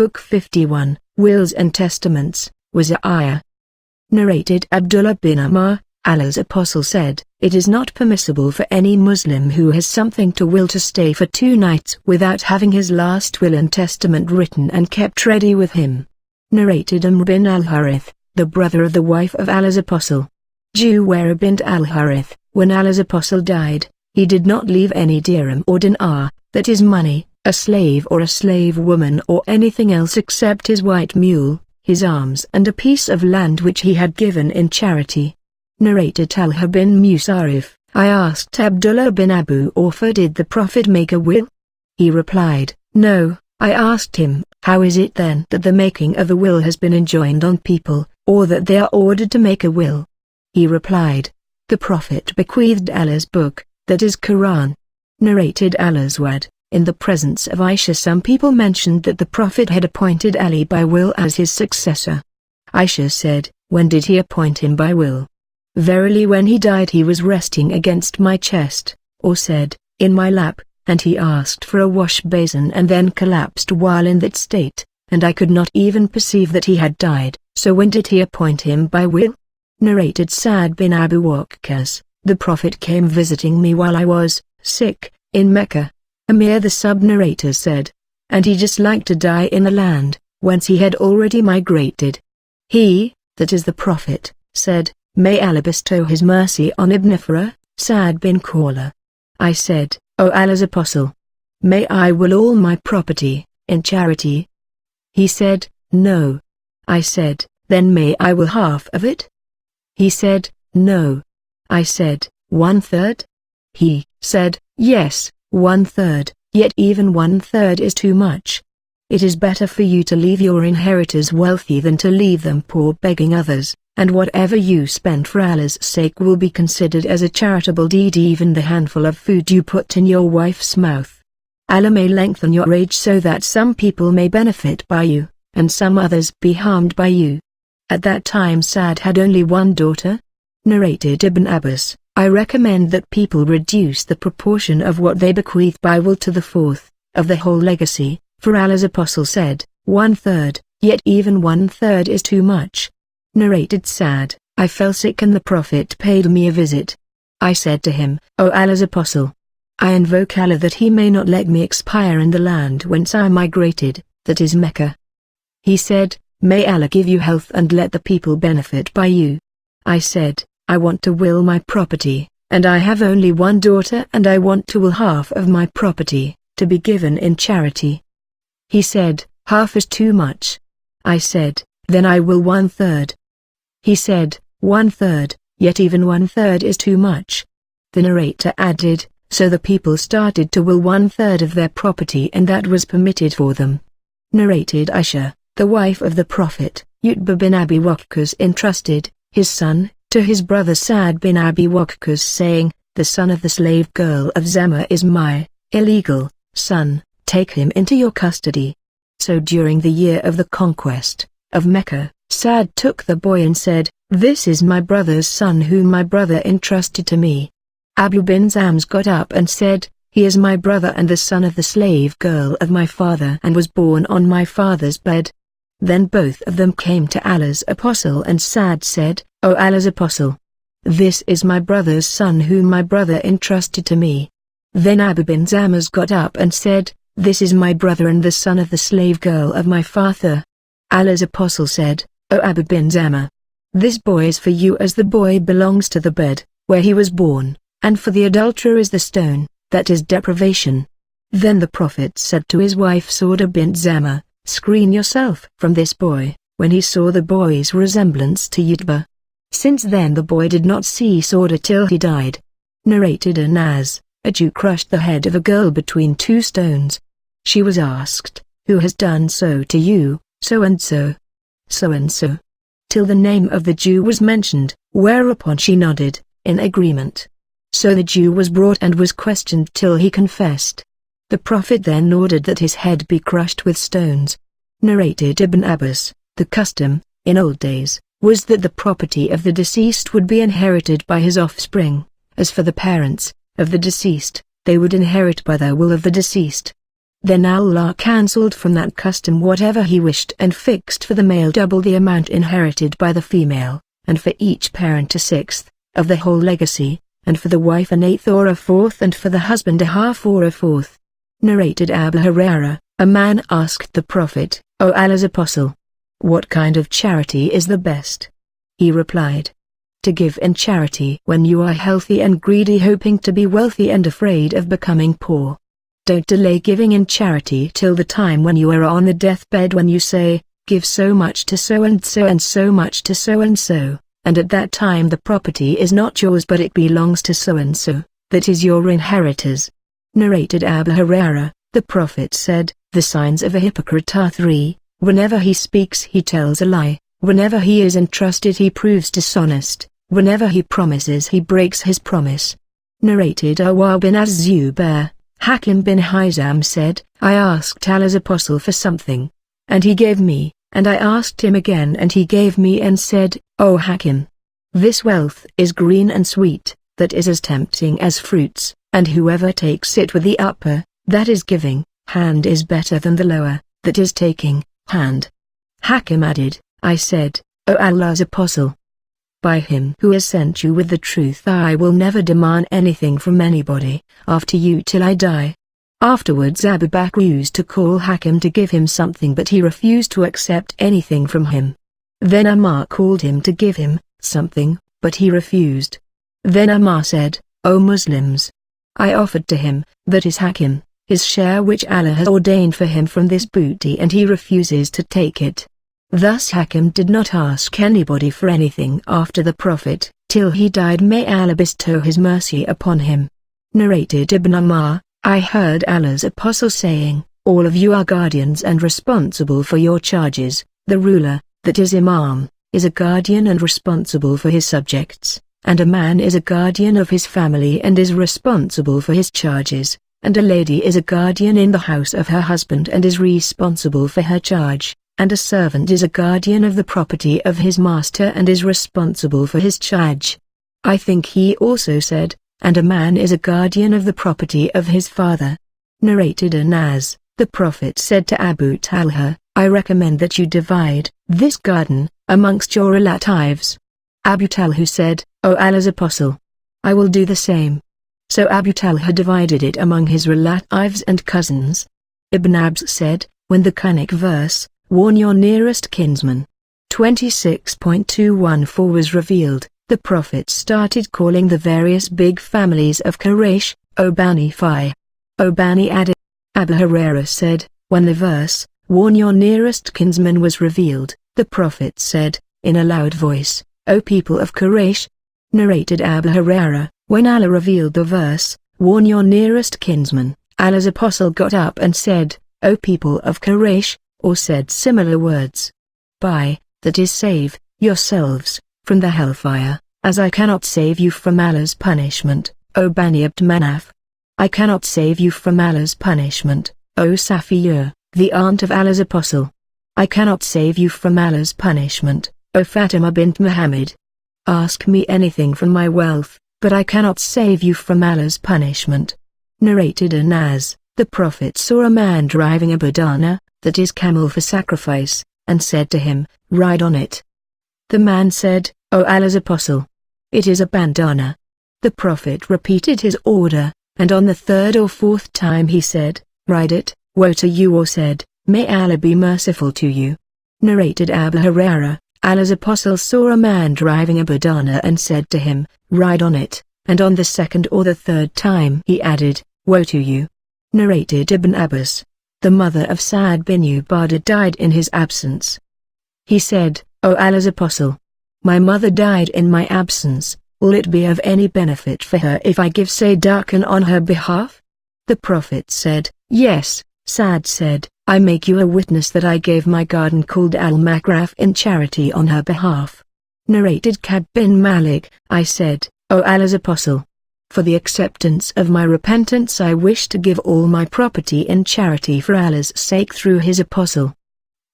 Book 51, Wills and Testaments, Wasaayaa. Narrated Abdullah bin Amr, Allah's Apostle said, "It is not permissible for any Muslim who has something to will to stay for 2 nights without having his last will and testament written and kept ready with him." Narrated Amr bin al-Harith, the brother of the wife of Allah's Apostle. Juwairah bint al-Harith, when Allah's Apostle died, he did not leave any dirham or dinar, that is money, a slave or a slave woman or anything else except his white mule, his arms and a piece of land which he had given in charity. Narrated Talha bin Musarrif, I asked Abdullah bin Abu Awfa, did the Prophet make a will? He replied, no. I asked him, how is it then that the making of a will has been enjoined on people, or that they are ordered to make a will? He replied, the Prophet bequeathed Allah's book, that is Quran. Narrated Al-Aswad, in the presence of Aisha, some people mentioned that the Prophet had appointed Ali by will as his successor. Aisha said, when did he appoint him by will? Verily, when he died he was resting against my chest, or said, in my lap, and he asked for a wash basin and then collapsed while in that state, and I could not even perceive that he had died. So when did he appoint him by will? Narrated Sa'd bin Abu Waqqas, the Prophet came visiting me while I was sick in Mecca. Amir the sub-narrator said, and he just liked to die in the land whence he had already migrated. He, that is the Prophet, said, may Allah bestow his mercy on Ibn Farah, Sa'd bin Khawla. I said, O Allah's Apostle, may I will all my property in charity? He said, no. I said, then may I will half of it? He said, no. I said, 1/3? He said, yes, 1/3, yet even 1/3 is too much. It is better for you to leave your inheritors wealthy than to leave them poor begging others, and whatever you spend for Allah's sake will be considered as a charitable deed, even the handful of food you put in your wife's mouth. Allah may lengthen your age so that some people may benefit by you, and some others be harmed by you. At that time Sa'd had only one daughter. Narrated Ibn Abbas, I recommend that people reduce the proportion of what they bequeath by will to the 1/4 of the whole legacy, for Allah's Apostle said, 1/3, yet even 1/3 is too much. Narrated Sa'd, I fell sick and the Prophet paid me a visit. I said to him, O Allah's Apostle, I invoke Allah that he may not let me expire in the land whence I migrated, that is Mecca. He said, may Allah give you health and let the people benefit by you. I said, I want to will my property, and I have only one daughter and I want to will half of my property, to be given in charity. He said, half is too much. I said, then I will 1/3. He said, 1/3, yet even 1/3 is too much. The narrator added, so the people started to will 1/3 of their property and that was permitted for them. Narrated Aisha, the wife of the Prophet, Utbah bin Abi Waqqas entrusted his son to his brother Sa'd bin Abi Waqqas, saying, the son of the slave girl of Zama is my illegal son, take him into your custody. So during the year of the conquest of Mecca, Sa'd took the boy and said, this is my brother's son whom my brother entrusted to me. Abu bin Zams got up and said, he is my brother and the son of the slave girl of my father and was born on my father's bed. Then both of them came to Allah's Apostle and Sa'd said, O Allah's Apostle, this is my brother's son whom my brother entrusted to me. Then Abu bin Zamas got up and said, this is my brother and the son of the slave girl of my father. Allah's Apostle said, O Abu bin Zama, this boy is for you as the boy belongs to the bed, where he was born, and for the adulterer is the stone, that is deprivation. Then the Prophet said to his wife Sauda bint Zama, screen yourself from this boy, when he saw the boy's resemblance to Utbah. Since then the boy did not see Sauda till he died. Narrated Anas, a Jew crushed the head of a girl between 2 stones. She was asked, who has done so to you, so and so, till the name of the Jew was mentioned, whereupon she nodded, in agreement. So the Jew was brought and was questioned till he confessed. The Prophet then ordered that his head be crushed with stones. Narrated Ibn Abbas, the custom, in old days, was that the property of the deceased would be inherited by his offspring. As for the parents of the deceased, they would inherit by the will of the deceased. Then Allah cancelled from that custom whatever he wished and fixed for the male double the amount inherited by the female, and for each parent a sixth of the whole legacy, and for the wife an eighth or a fourth, and for the husband a half or a fourth. Narrated Abu Hurairah, a man asked the Prophet, O Allah's Apostle, what kind of charity is the best? He replied, to give in charity when you are healthy and greedy, hoping to be wealthy and afraid of becoming poor. Don't delay giving in charity till the time when you are on the deathbed, when you say, give so much to so and so and so much to so and so, and at that time the property is not yours but it belongs to so and so, that is your inheritors. Narrated Abu Hurairah, the Prophet said, the signs of a hypocrite are three: whenever he speaks he tells a lie, whenever he is entrusted he proves dishonest, whenever he promises he breaks his promise. Narrated Awwab bin Az-Zubair, Hakim bin Hizam said, I asked Allah's Apostle for something, and he gave me, and I asked him again and he gave me and said, O Hakim, this wealth is green and sweet, that is as tempting as fruits, and whoever takes it with the upper, that is giving, hand is better than the lower, that is taking, hand. Hakim added, I said, O Allah's Apostle, by him who has sent you with the truth, I will never demand anything from anybody after you till I die. Afterwards Abu Bakr used to call Hakim to give him something, but he refused to accept anything from him. Then Umar called him to give him something, but he refused. Then Umar said, O Muslims, I offered to him, that is Hakim, his share which Allah has ordained for him from this booty, and he refuses to take it. Thus Hakim did not ask anybody for anything after the Prophet, till he died, may Allah bestow his mercy upon him. Narrated Ibn Umar, I heard Allah's Apostle saying, all of you are guardians and responsible for your charges. The ruler, that is Imam, is a guardian and responsible for his subjects, and a man is a guardian of his family and is responsible for his charges, and a lady is a guardian in the house of her husband and is responsible for her charge, and a servant is a guardian of the property of his master and is responsible for his charge. I think he also said, and a man is a guardian of the property of his father. Narrated Anas, the Prophet said to Abu Talha, I recommend that you divide this garden amongst your relatives. Abu Talha said, O Allah's Apostle, I will do the same. So Abu Talha divided it among his relatives and cousins. Ibn Abbas said, when the Quranic verse, warn your nearest kinsman, 26.214 was revealed, the Prophet started calling the various big families of Quraysh, O Bani Fi. O Bani Adi. Abu Hurairah said, when the verse, warn your nearest kinsman was revealed, the Prophet said, in a loud voice, O people of Quraysh. Narrated Abu Hurairah, when Allah revealed the verse, warn your nearest kinsman, Allah's Apostle got up and said, O people of Quraysh, or said similar words. By, that is save, yourselves, from the hellfire, as I cannot save you from Allah's punishment, O Bani Abd Manaf. I cannot save you from Allah's punishment, O Safiyyah, the aunt of Allah's Apostle. I cannot save you from Allah's punishment, O Fatima bint Muhammad. Ask me anything from my wealth, but I cannot save you from Allah's punishment. Narrated Anas, the Prophet saw a man driving a badana, that is camel for sacrifice, and said to him, ride on it. The man said, O Allah's Apostle, it is a bandana. The Prophet repeated his order, and on the third or fourth time he said, ride it, woe to you, or said, may Allah be merciful to you. Narrated Abu Hurairah, Allah's Apostle saw a man driving a badana and said to him, ride on it, and on the second or the third time he added, woe to you. Narrated Ibn Abbas, the mother of Sa'ad bin Ubadah died in his absence. He said, O Allah's Apostle, my mother died in my absence, will it be of any benefit for her if I give sadaqah on her behalf? The Prophet said, yes. Sa'ad said, I make you a witness that I gave my garden called Al-Makraf in charity on her behalf. Narrated Ka'b bin Malik, I said, O Allah's Apostle, for the acceptance of my repentance I wish to give all my property in charity for Allah's sake through his apostle.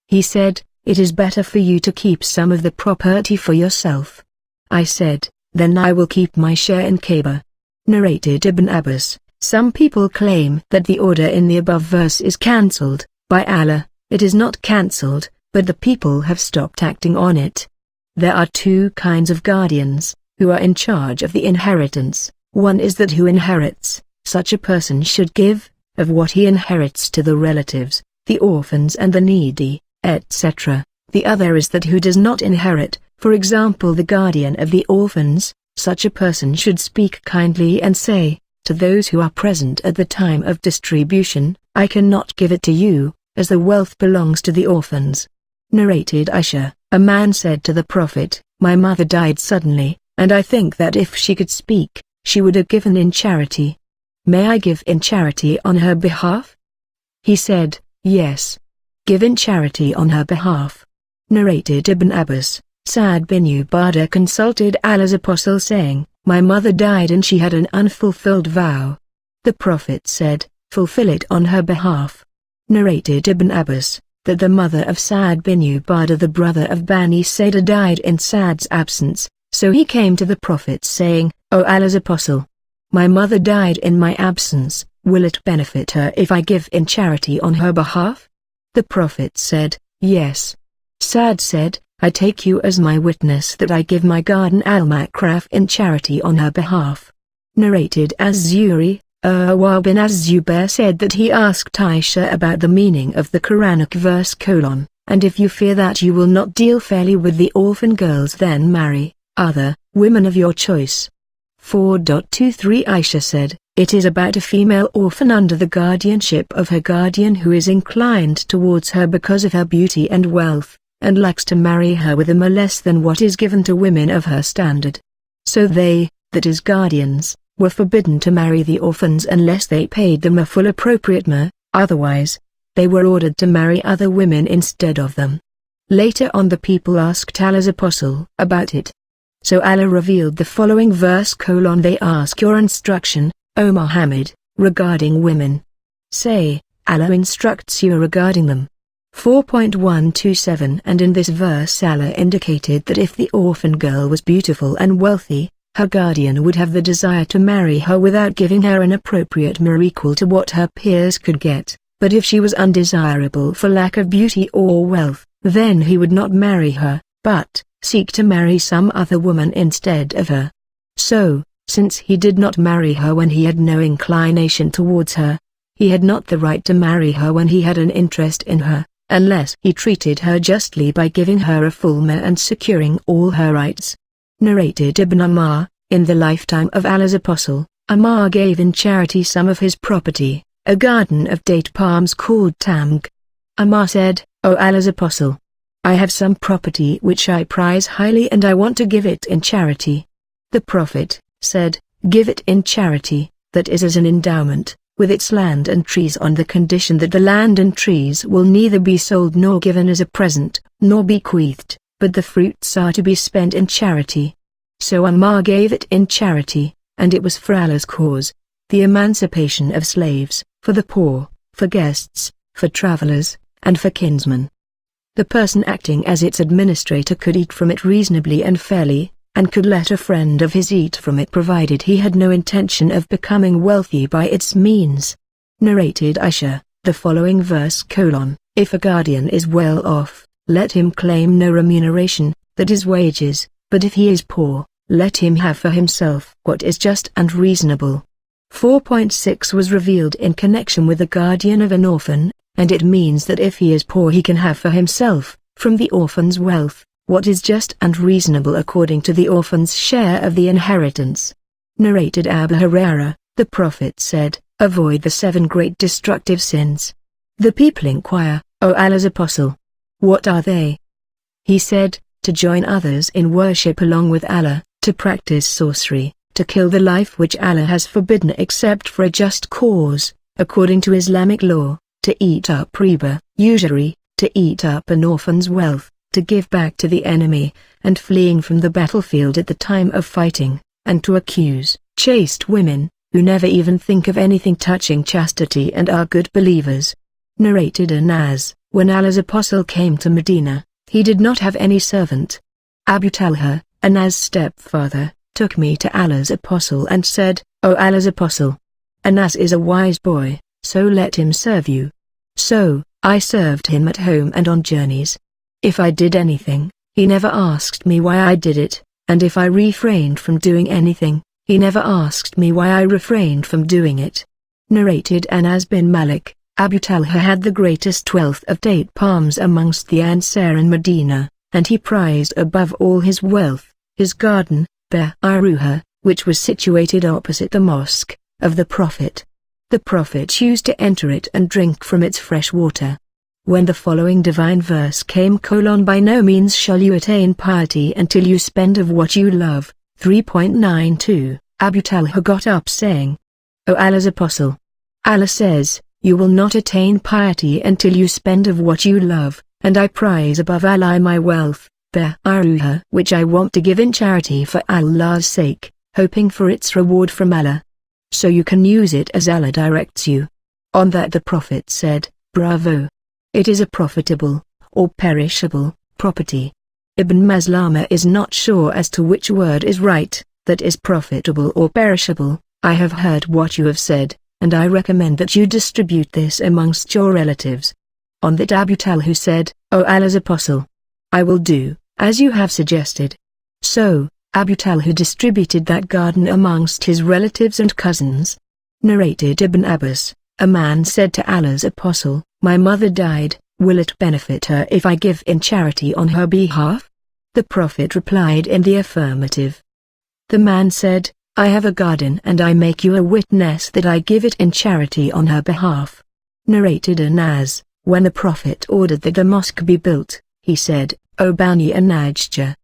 He said, it is better for you to keep some of the property for yourself. I said, then I will keep my share in Kaaba. Narrated Ibn Abbas, Some people claim that the order in the above verse is cancelled. By Allah, it is not cancelled, but the people have stopped acting on it. There are two kinds of guardians, who are in charge of the inheritance. One is that who inherits, such a person should give, of what he inherits to the relatives, the orphans and the needy, etc. The other is that who does not inherit, for example the guardian of the orphans, such a person should speak kindly and say, to those who are present at the time of distribution, I cannot give it to you, as the wealth belongs to the orphans. Narrated Aisha, a man said to the Prophet, my mother died suddenly, and I think that if she could speak, she would have given in charity. May I give in charity on her behalf? He said, yes. Give in charity on her behalf. Narrated Ibn Abbas, Sa'd bin Ubadah consulted Allah's apostle saying, my mother died and she had an unfulfilled vow. The Prophet said, fulfill it on her behalf. Narrated Ibn Abbas, that the mother of Sa'd bin Ubadah the brother of Bani Sada died in Sa'd's absence, so he came to the Prophet saying, O Allah's apostle, my mother died in my absence, will it benefit her if I give in charity on her behalf? The Prophet said, yes. Sa'd said, I take you as my witness that I give my garden al-Makraf in charity on her behalf. Narrated Az-Zuhri, Urwa bin Az-Zubair said that he asked Aisha about the meaning of the Quranic verse : and if you fear that you will not deal fairly with the orphan girls then marry other women of your choice. 4.23 Aisha said, it is about a female orphan under the guardianship of her guardian who is inclined towards her because of her beauty and wealth, and likes to marry her with a more less than what is given to women of her standard. So they, that is guardians, were forbidden to marry the orphans unless they paid them a full appropriate mehr, otherwise, they were ordered to marry other women instead of them. Later on the people asked Allah's apostle about it. So Allah revealed the following verse: they ask your instruction, O Muhammad, regarding women. Say, Allah instructs you regarding them. 4.127 And in this verse Allah indicated that if the orphan girl was beautiful and wealthy, her guardian would have the desire to marry her without giving her an appropriate mehr equal to what her peers could get, but if she was undesirable for lack of beauty or wealth, then he would not marry her, but seek to marry some other woman instead of her. So, since he did not marry her when he had no inclination towards her, he had not the right to marry her when he had an interest in her, unless he treated her justly by giving her a full mehr and securing all her rights. Narrated Ibn Ammar, in the lifetime of Allah's apostle, Ammar gave in charity some of his property, a garden of date palms called Tamg. Ammar said, O Allah's apostle, I have some property which I prize highly and I want to give it in charity. The Prophet said, give it in charity, that is as an endowment, with its land and trees on the condition that the land and trees will neither be sold nor given as a present, nor bequeathed, but the fruits are to be spent in charity. So Ammar gave it in charity, and it was for Allah's cause, the emancipation of slaves, for the poor, for guests, for travelers, and for kinsmen. The person acting as its administrator could eat from it reasonably and fairly, and could let a friend of his eat from it provided he had no intention of becoming wealthy by its means. Narrated Aisha, the following verse: if a guardian is well off, let him claim no remuneration, that is wages, but if he is poor, let him have for himself what is just and reasonable. 4.6 was revealed in connection with the guardian of an orphan, and it means that if he is poor he can have for himself, from the orphan's wealth, what is just and reasonable according to the orphan's share of the inheritance. Narrated Abu Hurairah, the Prophet said, avoid the 7 great destructive sins. The people inquire, O Allah's apostle, what are they? He said, to join others in worship along with Allah, to practice sorcery, to kill the life which Allah has forbidden except for a just cause, according to Islamic law, to eat up riba, usury, to eat up an orphan's wealth, to give back to the enemy, and fleeing from the battlefield at the time of fighting, and to accuse chaste women, who never even think of anything touching chastity and are good believers. Narrated Anas, when Allah's apostle came to Medina, he did not have any servant. Abu Talha, Anas' stepfather, took me to Allah's apostle and said, O Allah's apostle, Anas is a wise boy, so let him serve you. So, I served him at home and on journeys. If I did anything, he never asked me why I did it, and if I refrained from doing anything, he never asked me why I refrained from doing it. Narrated Anas bin Malik, Abu Talha had the greatest wealth of date palms amongst the Ansar in Medina, and he prized above all his wealth, his garden, Bi'ruha, which was situated opposite the mosque of the Prophet. The Prophet used to enter it and drink from its fresh water. When the following divine verse came: by no means shall you attain piety until you spend of what you love. 3.92, Abu Talha got up saying, O Allah's Apostle, Allah says, you will not attain piety until you spend of what you love, and I prize above Allah my wealth, which I want to give in charity for Allah's sake, hoping for its reward from Allah. So you can use it as Allah directs you. On that the Prophet said, Bravo! It is a profitable, or perishable, property. Ibn Maslama is not sure as to which word is right, that is profitable or perishable. I have heard what you have said, and I recommend that you distribute this amongst your relatives. On that Abu Talha said, O Allah's Apostle, I will do as you have suggested. So, Abu Talha distributed that garden amongst his relatives and cousins. Narrated Ibn Abbas, a man said to Allah's Apostle, my mother died, will it benefit her if I give in charity on her behalf? The Prophet replied in the affirmative. The man said, I have a garden and I make you a witness that I give it in charity on her behalf. Narrated Anas, when the Prophet ordered that the mosque be built, he said, O Bani an-Najjar,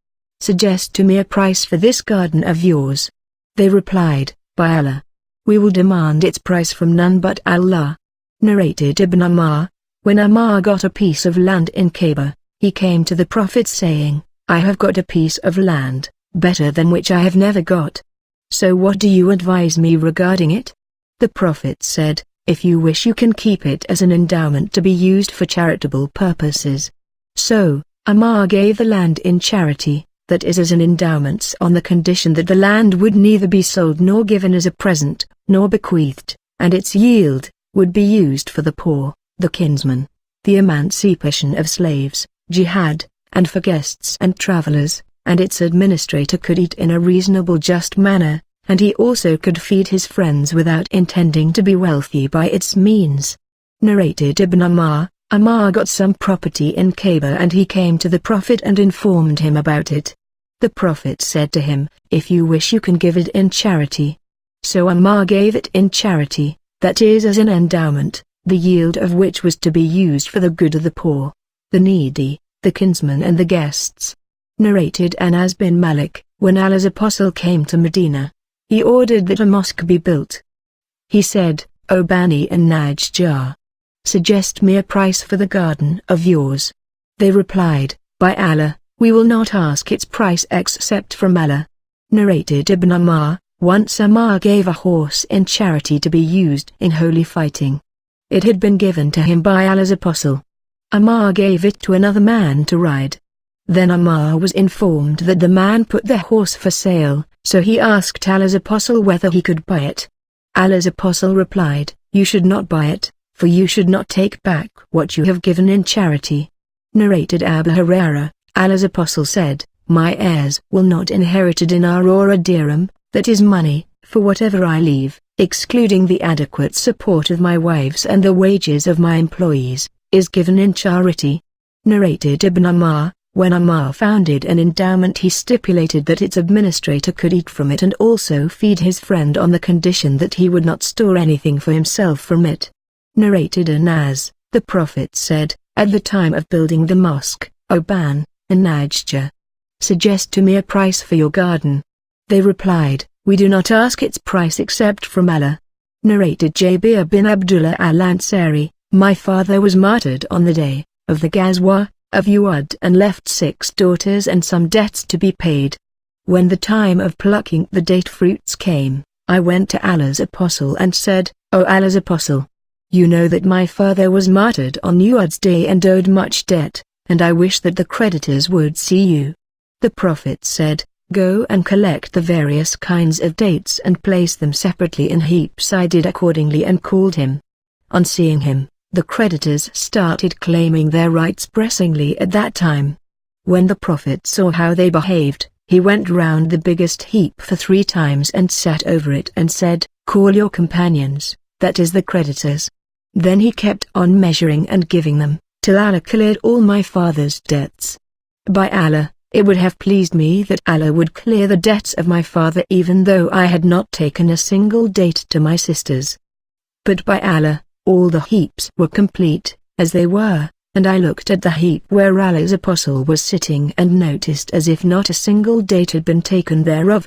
suggest to me a price for this garden of yours. They replied, by Allah, we will demand its price from none but Allah. Narrated Ibn Ammar, when Ammar got a piece of land in Kaaba, he came to the Prophet saying, I have got a piece of land, better than which I have never got. So what do you advise me regarding it? The Prophet said, if you wish you can keep it as an endowment to be used for charitable purposes. So, Ammar gave the land in charity, that is as an endowment, on the condition that the land would neither be sold nor given as a present, nor bequeathed, and its yield would be used for the poor, the kinsmen, the emancipation of slaves, jihad, and for guests and travelers, and its administrator could eat in a reasonable just manner, and he also could feed his friends without intending to be wealthy by its means. Narrated Ibn Ammar, Ammar got some property in Kaaba and he came to the Prophet and informed him about it. The Prophet said to him, if you wish you can give it in charity. So Ammar gave it in charity, that is as an endowment, the yield of which was to be used for the good of the poor, the needy, the kinsmen and the guests. Narrated Anas bin Malik, when Allah's Apostle came to Medina, he ordered that a mosque be built. He said, O Bani an-Najjar, suggest me a price for the garden of yours. They replied, by Allah, we will not ask its price except from Allah. Narrated Ibn Ammar, once Ammar gave a horse in charity to be used in holy fighting. It had been given to him by Allah's Apostle. Ammar gave it to another man to ride. Then Ammar was informed that the man put the horse for sale, so he asked Allah's Apostle whether he could buy it. Allah's Apostle replied, you should not buy it, for you should not take back what you have given in charity. Narrated Abu Hurairah, Allah's Apostle said, my heirs will not inherit a dinar or a dirham, that is money, for whatever I leave, excluding the adequate support of my wives and the wages of my employees, is given in charity. Narrated Ibn Ammar, when Ammar founded an endowment he stipulated that its administrator could eat from it and also feed his friend on the condition that he would not store anything for himself from it. Narrated Anas, the Prophet said, at the time of building the mosque, O Bani an-Najjar, suggest to me a price for your garden. They replied, we do not ask its price except from Allah. Narrated Jabir bin Abdullah al-Ansari, my father was martyred on the day of the Ghazwa of Uhud and left 6 daughters and some debts to be paid. When the time of plucking the date fruits came, I went to Allah's Apostle and said, O Allah's Apostle, you know that my father was martyred on Uhud's day and owed much debt, and I wish that the creditors would see you. The Prophet said, Go and collect the various kinds of dates and place them separately in heaps. I did accordingly and called him. On seeing him, the creditors started claiming their rights pressingly at that time. When the Prophet saw how they behaved, he went round the biggest heap for 3 times and sat over it and said, "Call your companions, that is the creditors." Then he kept on measuring and giving them, till Allah cleared all my father's debts. By Allah, it would have pleased me that Allah would clear the debts of my father even though I had not taken a single date to my sisters. But by Allah, all the heaps were complete, as they were, and I looked at the heap where Allah's apostle was sitting and noticed as if not a single date had been taken thereof.